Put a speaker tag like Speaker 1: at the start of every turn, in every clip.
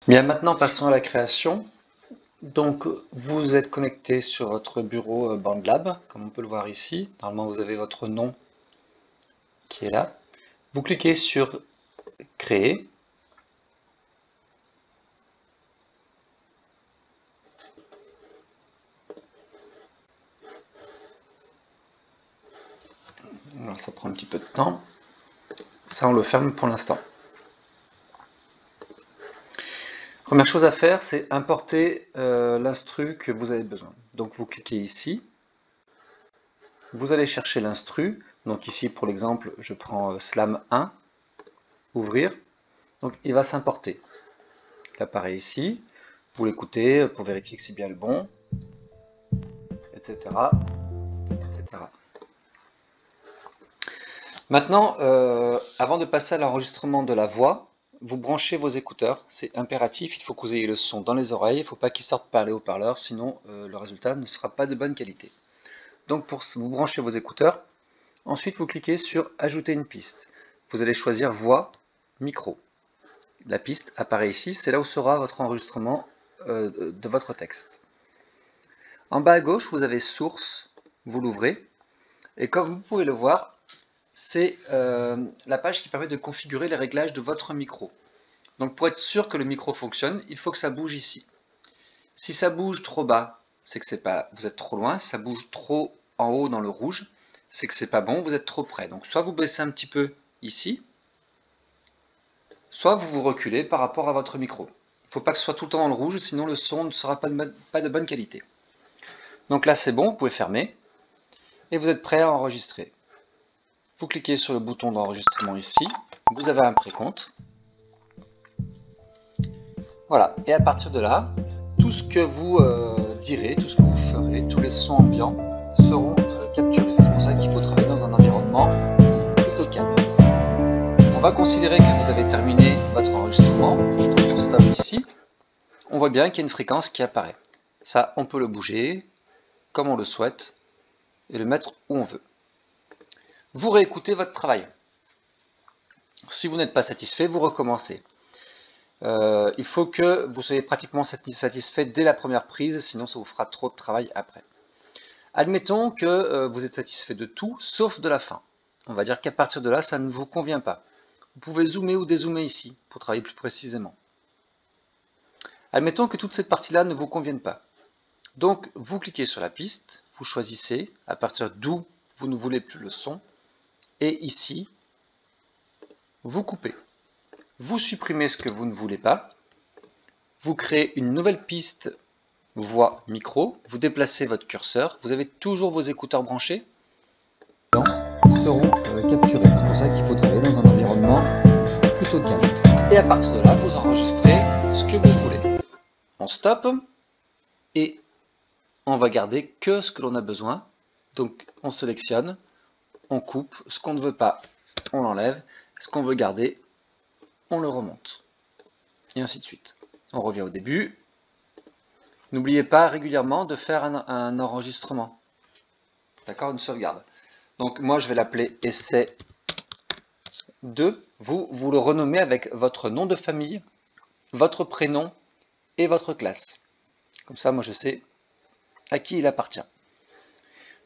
Speaker 1: Bien, maintenant passons à la création. Donc, vous êtes connecté sur votre bureau BandLab, comme on peut le voir ici. Normalement, vous avez votre nom qui est là. Vous cliquez sur Créer. Alors, ça prend un petit peu de temps. Ça, on le ferme pour l'instant. Première chose à faire, c'est importer l'instru que vous avez besoin. Donc, vous cliquez ici. Vous allez chercher l'instru. Donc ici, pour l'exemple, je prends Slam 1. Ouvrir. Donc, il va s'importer. Il apparaît ici. Vous l'écoutez pour vérifier que c'est bien le bon, etc. etc. Maintenant, avant de passer à l'enregistrement de la voix, vous branchez vos écouteurs, c'est impératif, il faut que vous ayez le son dans les oreilles, il ne faut pas qu'il sorte par les haut-parleurs, sinon le résultat ne sera pas de bonne qualité. Donc vous branchez vos écouteurs, ensuite vous cliquez sur Ajouter une piste. Vous allez choisir Voix, Micro. La piste apparaît ici, c'est là où sera votre enregistrement de votre texte. En bas à gauche, vous avez Source, vous l'ouvrez, et comme vous pouvez le voir, c'est la page qui permet de configurer les réglages de votre micro. Donc pour être sûr que le micro fonctionne, il faut que ça bouge ici. Si ça bouge trop bas, c'est que vous êtes trop loin. Si ça bouge trop en haut dans le rouge, c'est que c'est pas bon, vous êtes trop près. Donc soit vous baissez un petit peu ici, soit vous vous reculez par rapport à votre micro. Il ne faut pas que ce soit tout le temps dans le rouge, sinon le son ne sera pas de bonne qualité. Donc là c'est bon, vous pouvez fermer, et vous êtes prêt à enregistrer. Vous cliquez sur le bouton d'enregistrement ici, vous avez un précompte. Voilà, et à partir de là, tout ce que vous direz, tout ce que vous ferez, tous les sons ambiants seront capturés. C'est pour ça qu'il faut travailler dans un environnement plutôt calme. On va considérer que vous avez terminé votre enregistrement. Donc on stop ici. On voit bien qu'il y a une fréquence qui apparaît. Ça, on peut le bouger comme on le souhaite et le mettre où on veut. Vous réécoutez votre travail. Si vous n'êtes pas satisfait, vous recommencez. Il faut que vous soyez pratiquement satisfait dès la première prise, sinon ça vous fera trop de travail après. Admettons que vous êtes satisfait de tout, sauf de la fin. On va dire qu'à partir de là, ça ne vous convient pas. Vous pouvez zoomer ou dézoomer ici, pour travailler plus précisément. Admettons que toutes ces parties-là ne vous conviennent pas. Donc, vous cliquez sur la piste, vous choisissez à partir d'où vous ne voulez plus le son, et ici, vous coupez. Vous supprimez ce que vous ne voulez pas, vous créez une nouvelle piste voix micro, vous déplacez votre curseur, vous avez toujours vos écouteurs branchés, seront capturés. C'est pour ça qu'il faut travailler dans un environnement plutôt calme. Et à partir de là, vous enregistrez ce que vous voulez. On stoppe et on va garder que ce que l'on a besoin. Donc on sélectionne, on coupe, ce qu'on ne veut pas, on l'enlève, ce qu'on veut garder, on le remonte. Et ainsi de suite. On revient au début. N'oubliez pas régulièrement de faire un enregistrement. D'accord, une sauvegarde. Donc moi je vais l'appeler essai 2. Vous le renommez avec votre nom de famille, votre prénom et votre classe. Comme ça moi je sais à qui il appartient.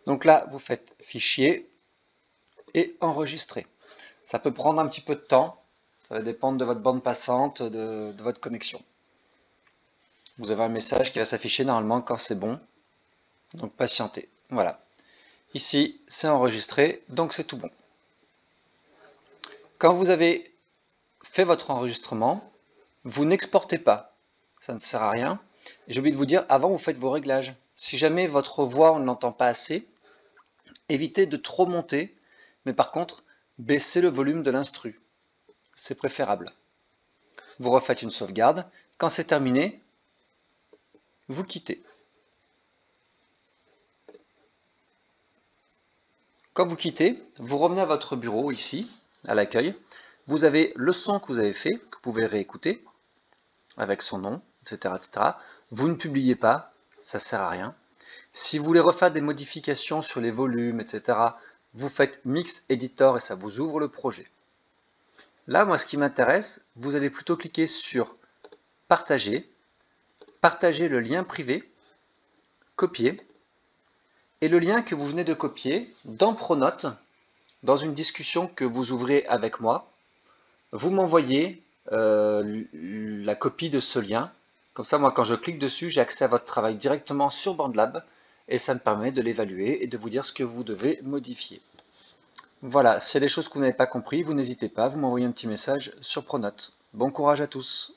Speaker 1: Donc là vous faites fichier et enregistrer. Ça peut prendre un petit peu de temps. Ça va dépendre de votre bande passante, de votre connexion. Vous avez un message qui va s'afficher normalement quand c'est bon. Donc patientez. Voilà. Ici, c'est enregistré, donc c'est tout bon. Quand vous avez fait votre enregistrement, vous n'exportez pas. Ça ne sert à rien. Et j'ai oublié de vous dire, avant, vous faites vos réglages. Si jamais votre voix, on ne l'entend pas assez, évitez de trop monter, mais par contre, baissez le volume de l'instru. C'est préférable. Vous refaites une sauvegarde. Quand c'est terminé, vous quittez. Quand vous quittez, vous revenez à votre bureau ici, à l'accueil. Vous avez le son que vous avez fait, que vous pouvez réécouter, avec son nom, etc., etc. Vous ne publiez pas, ça ne sert à rien. Si vous voulez refaire des modifications sur les volumes, etc., vous faites Mix Editor et ça vous ouvre le projet. Là, moi, ce qui m'intéresse, vous allez plutôt cliquer sur partager, partager le lien privé, copier, et le lien que vous venez de copier dans Pronote, dans une discussion que vous ouvrez avec moi, vous m'envoyez la copie de ce lien. Comme ça, moi, quand je clique dessus, j'ai accès à votre travail directement sur BandLab et ça me permet de l'évaluer et de vous dire ce que vous devez modifier. Voilà, s'il y a des choses que vous n'avez pas compris, vous n'hésitez pas, vous m'envoyez un petit message sur Pronote. Bon courage à tous!